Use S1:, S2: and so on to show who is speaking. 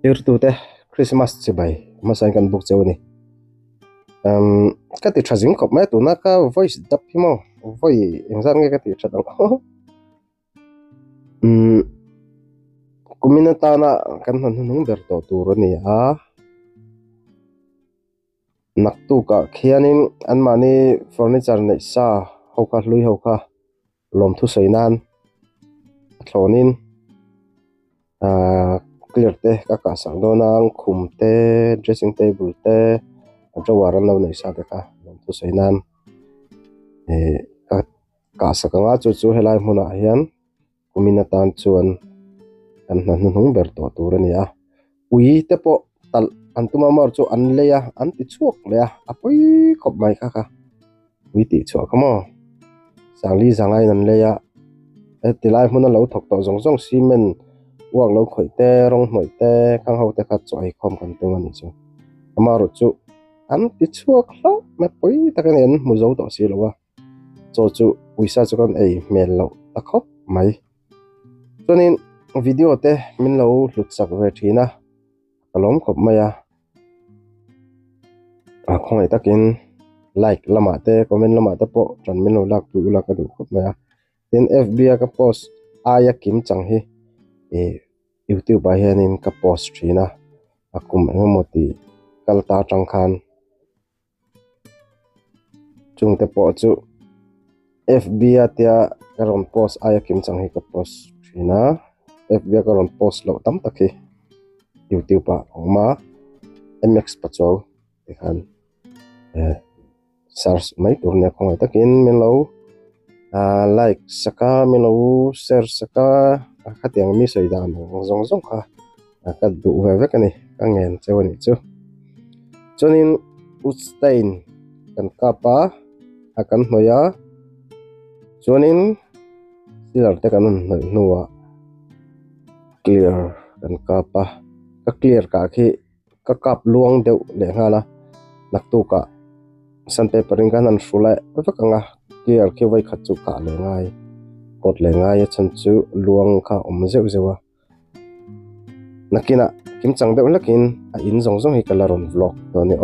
S1: irtu te Christmas chi bai masan kan buk cheu ni ka ti thajing khop mai tu na ka voice dap himo voi engzan nge ka ti thadang kumina ta na kan nung ber to tur ni a naktu ka khianin an mani furniture nei sa hoka hlui hoka lom thu seinan thlonin clear te ka sang do nang khum te dressing table te drawer an lo nei sa te ka lom thu seinan ka sakanga chu helai hmuna hian kumina tan chuan kan nung ber to tur ani a ui te po tal antuma mar chu an leya an ti chuak leya apoi khop mai kha ui ti chuak kamo sangli zangai nan leya tilai hmuna lo thok to zong zong cement wang lo khoi te rong hnoi te khang ho te kha choi khom kan tu ani chu amaru chu an ti chuak hlo ma poi takan en mu zo to si lowa chu uisa chu kan ei mel lo ta khop mai chuanin video te min lo hlut sak ve thina kalom khop maya khongai takin like lama te comment lama te po tran min lo lak pu la ka du khop maya tin fb ka post aya kim chang hi youtube ba hianin ka post thina akum engmoti kalta tangkhan chung te po chu fb atia karon post aya kim chang hi ka post thina fb karon post lo tam takhi youtube pa ongma mx pacho ekhan search mai turne khongai takin min lo like saka min lo share saka khatiang mi sei dan zong zong kha ka du ve ve kani ka ngen chewani chu chunin ustain kan kapa akan hnoya chuanin silar te kan nuwa clear kan kapa ka clear ka khi ka kap luang deuh le ngala naktu ka sandpaperin kan an hrula vekanga clear khi vai khat chu ka le ngai pot le ngai chan chu luang kha om zeu zewa nakina kim chang deuh lakin a in zong zong hi kalaron vlog to ni